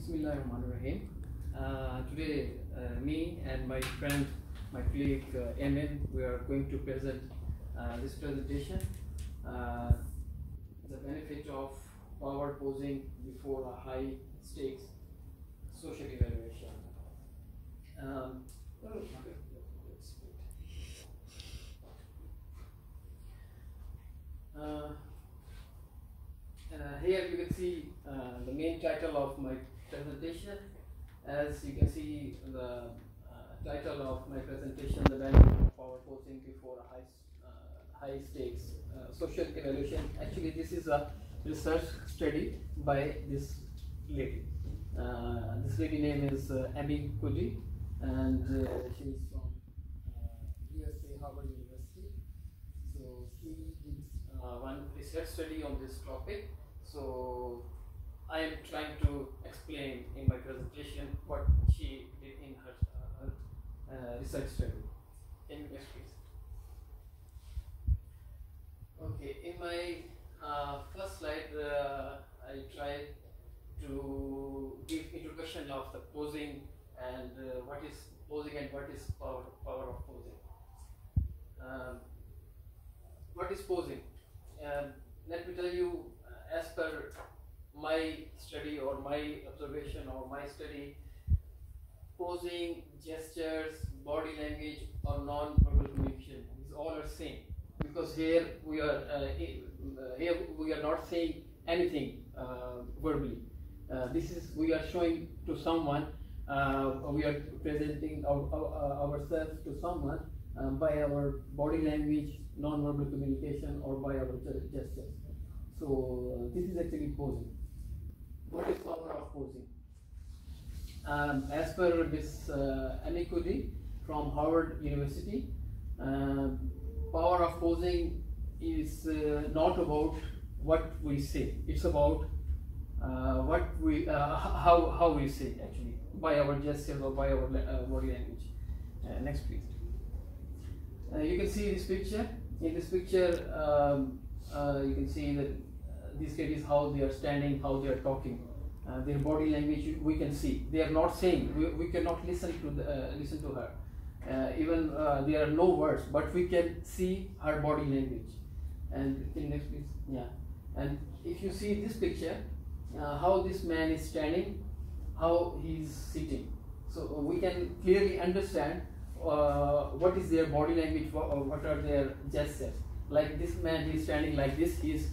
Bismillahirrahmanirrahim. Today, me and my friend, my colleague Emin, we are going to present this presentation, the benefit of power posing before a high stakes social evaluation. Here you can see the main title of my presentation. As you can see, the title of my presentation, the benefit of power posing before a high stakes social evaluation. Actually, this is a research study by this lady. This lady name is Amy Cuddy, and she is from USA Harvard University. So she did one research study on this topic. So I am trying to explain in my presentation what she did in her research study. Can you next please? Okay, in my first slide, I tried to give introduction of the posing and what is posing and what is power of posing. What is posing? Let me tell you, as per my study or my observation or my study, posing, gestures, body language or non-verbal communication is all are same, because here we are not saying anything verbally. We are showing to someone, we are presenting ourselves to someone by our body language, non-verbal communication, or by our gestures. So this is actually posing. What is power of posing? As per this Amy Cuddy from Harvard University, power of posing is not about what we say. It's about how we say, actually, by our gestures or by our body language. Next, please. You can see this picture. In this picture, you can see that these ladies, how they are standing, how they are talking, their body language we can see. They are not saying. We cannot listen to her. Even there are no words, but we can see her body language. And next, please. Yeah. And if you see this picture, how this man is standing, how he is sitting, so we can clearly understand what is their body language or what are their gestures. Like this man, he is standing like this. He is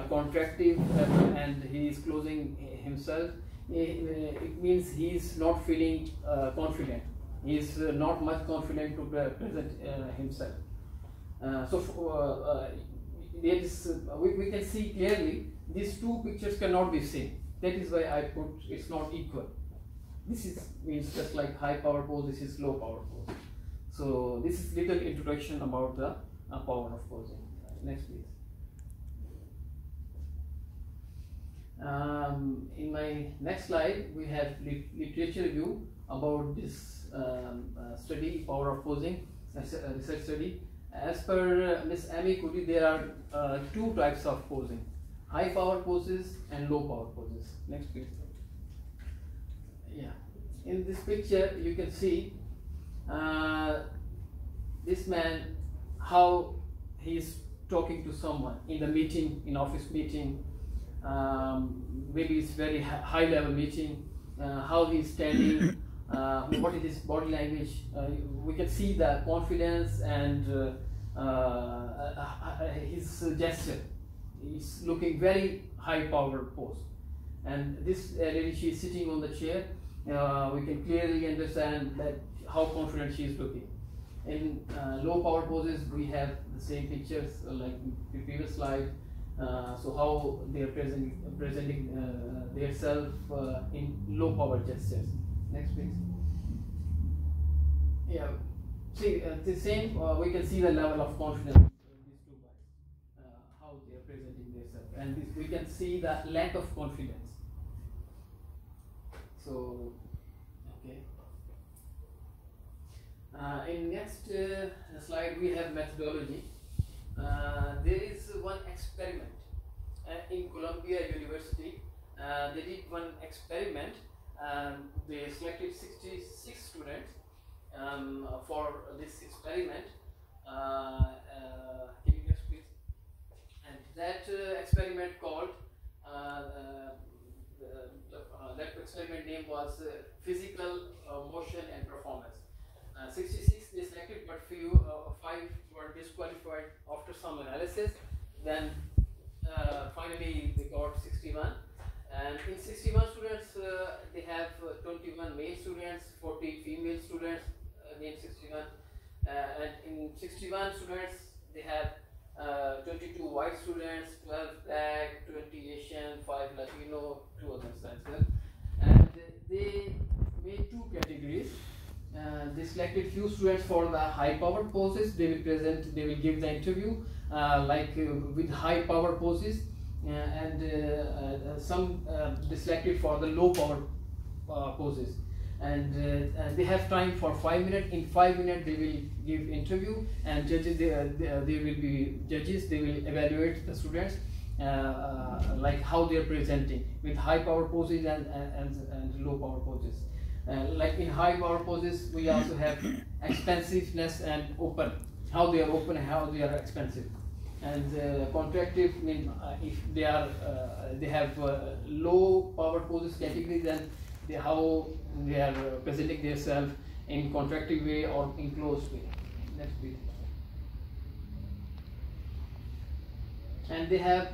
contractive and he is closing himself. It means he is not feeling confident. He is not much confident to present himself. We can see clearly these two pictures cannot be seen. That is why I put it's not equal. This means just like high power pose, this is low power pose. So this is little introduction about the power of posing. Next, please. In my next slide, we have literature review about this study, power of posing, research study. As per Miss Amy Cuddy, there are two types of posing: high power poses and low power poses. Next, please. Yeah. In this picture, you can see this man, how he is talking to someone in the meeting, in office meeting. Maybe it's very high level meeting. How he is standing, what is his body language. We can see the confidence and his gesture. He's looking very high power pose. And this lady, she is sitting on the chair. We can clearly understand that how confident she is looking. In low power poses, we have the same pictures like the previous slide. So how they are presenting themselves in low power gestures. Next, please. Yeah. See the same. We can see the level of confidence in these two guys. How they are presenting themselves, and we can see the lack of confidence. So, okay. In next slide, we have methodology. There is one experiment in Columbia University. They did one experiment They selected 66 students for this experiment. Can you next please? And that experiment called that experiment name was physical motion and performance. 66 they selected, but five were disqualified after some analysis. Then finally they got 61. And in 61 students, they have 21 male students, 40 female students, again 61. And in 61 students, they have 22 white students, 12 black, 20 Asian, 5 Latino, 2 others as well. And they made two categories. They selected few students for the high power poses. They will give the interview with high power poses. And some they selected for the low power poses, and they have time for 5 minutes. In 5 minutes they will give interview, and judges they will be judges. They will evaluate the students like how they are presenting with high power poses and low power poses. Like in high power poses, we also have expansiveness and open. How they are open and how they are expansive. And contractive mean if they have low power poses category, then how they are presenting themselves in contractive way or in closed way. Next please. And they have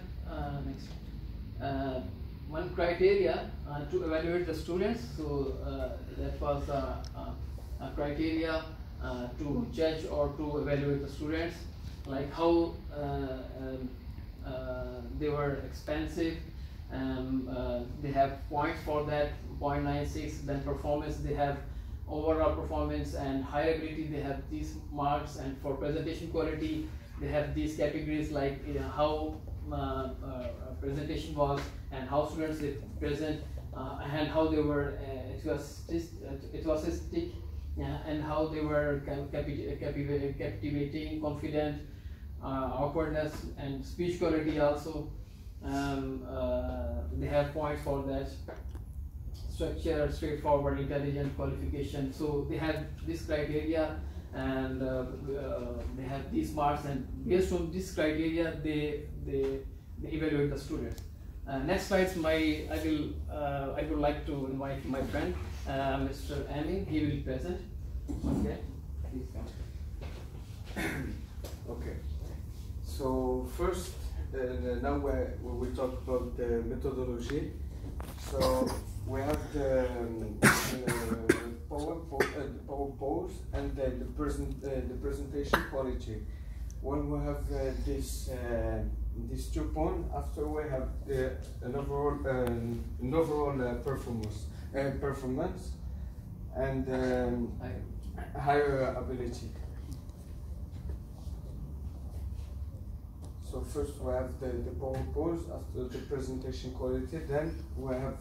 one criteria to evaluate the students. So that was a criteria to judge or to evaluate the students, like how they were expensive. They have points for that, 0.96. Then performance, they have overall performance and high ability, they have these marks. And for presentation quality, they have these categories, like how presentation was and how students they present, and how they were enthusiastic, and how they were captivating, confident, awkwardness, and speech quality also. They have points for that. Structure, straightforward, intelligent, qualification. So they have this criteria, and they have these marks, and based on this criteria they evaluate the students. Next slides, I would like to invite my friend Mr. Amin. He will present. Okay, please come. Okay, so first now we will talk about the methodology. So we have the power pose and the presentation quality. When we have these 2 points, after we have an overall performance and higher ability. So first we have the power pose, after the presentation quality, then we have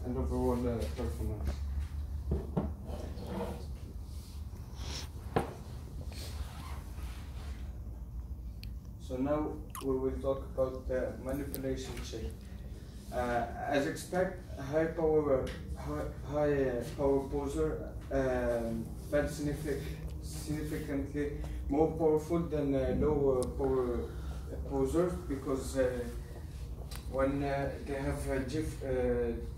an overall performance. So now we will talk about the manipulation check. As expected, high power poser felt significantly more powerful than low power posers, because when they have a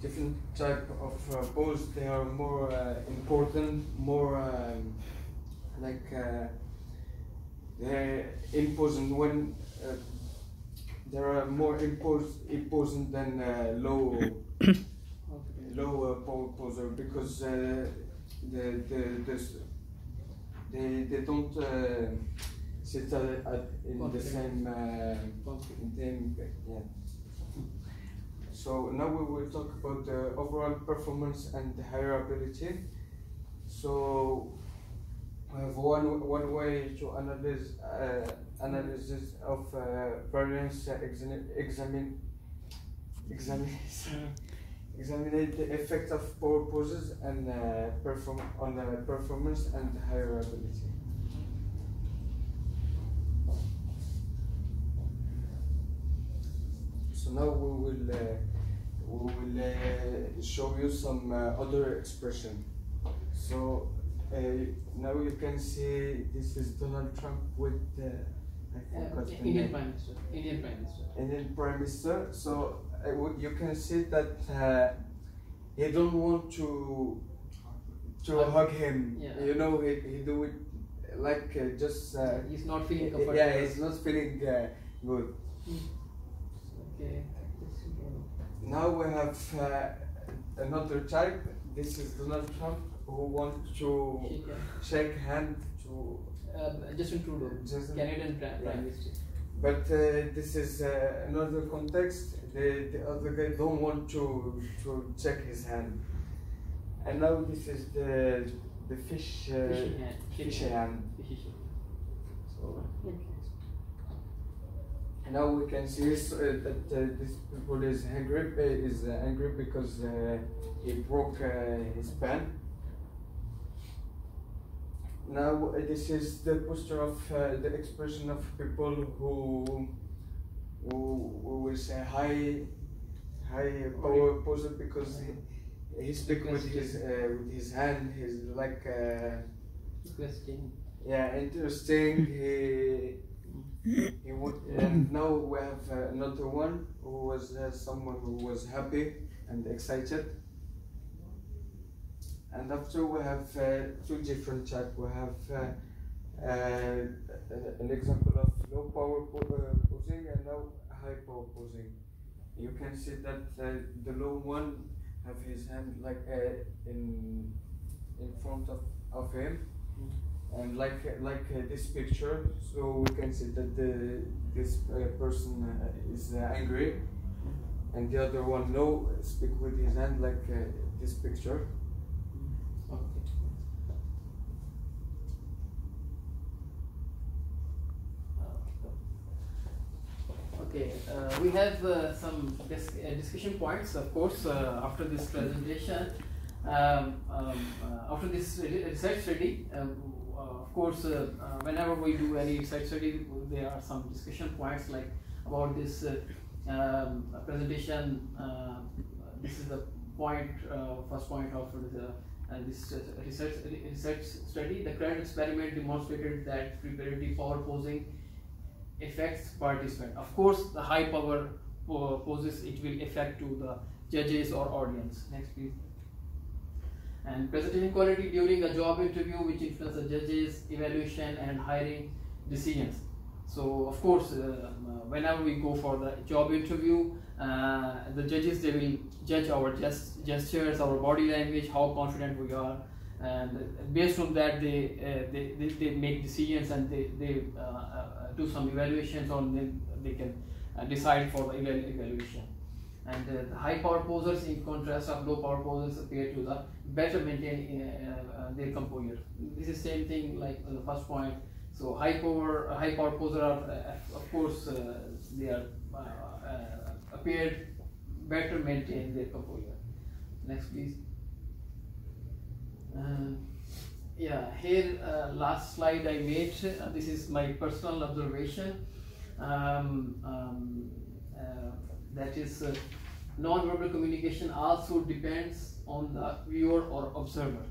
different type of pose, they are more important, more they're imposing. When there are more imposing than low power poser, because they don't sit in the same yeah. So now we will talk about the overall performance and the higher ability. So we have one way to analysis of variance examine the effect of power poses and on the performance and higher ability. So now we we will show you some other expression. So now you can see this is Donald Trump with I forgot the Indian name. Prime Minister. Indian Prime Minister. Indian Prime Minister. So you can see that he don't want to hug him. Yeah. You know, he do it like just. He's not feeling comfortable. Yeah, he's not feeling good. Okay. Now we have another type. This is Donald Trump who wants to shake hand to Justin Trudeau, Canadian Prime Minister. But this is another context. The other guy don't want to shake his hand. And now this is the fish fishy hand. So. And now we can see that this people is angry because he broke his pen. Now this is the poster of the expression of people who will say high power poser because he speak with his hand. He's like interesting. Yeah, interesting. He would, and now we have another one who was someone who was happy and excited. And after we have two different types. We have an example of low power posing and now high power posing. You can see that the low one have his hand like in front of him. And like this picture, so we can see that this person is angry, and the other one no, speak with his hand like this picture. Okay, we have some discussion points, of course, after this presentation. After this research study, of course, whenever we do any research study, there are some discussion points like about this presentation. This is the point, first point of this research study. The current experiment demonstrated that preparatory power posing affects participant. Of course, the high power poses, it will affect to the judges or audience. Next, please. And presentation quality during a job interview, which influences the judges' evaluation and hiring decisions. So, of course, whenever we go for the job interview, the judges, they will judge our gestures, our body language, how confident we are, and based on that, they make decisions and they do some evaluations on them. They can decide for the evaluation. And the high power posers, in contrast of low power posers, appear to the better maintain their composure. This is same thing like the first point. So high power posers are, of course, they are appeared better maintain their composure. Next, please. Yeah, here last slide I made. This is my personal observation. That is, non-verbal communication also depends on the viewer or observer.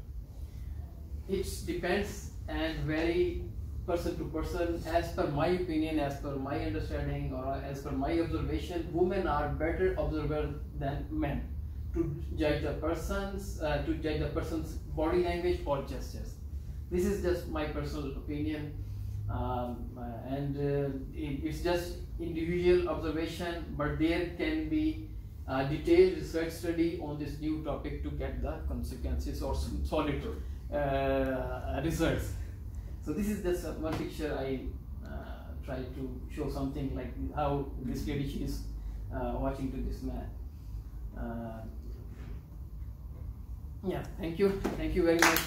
It depends and vary person to person. As per my opinion, as per my understanding, or as per my observation, women are better observers than men to judge the person's body language or gestures. This is just my personal opinion, it's just individual observation, but there can be detailed research study on this new topic to get the consequences or solid results. So this is just one picture. I try to show something like how this lady, she is watching to this man. Yeah, thank you very much.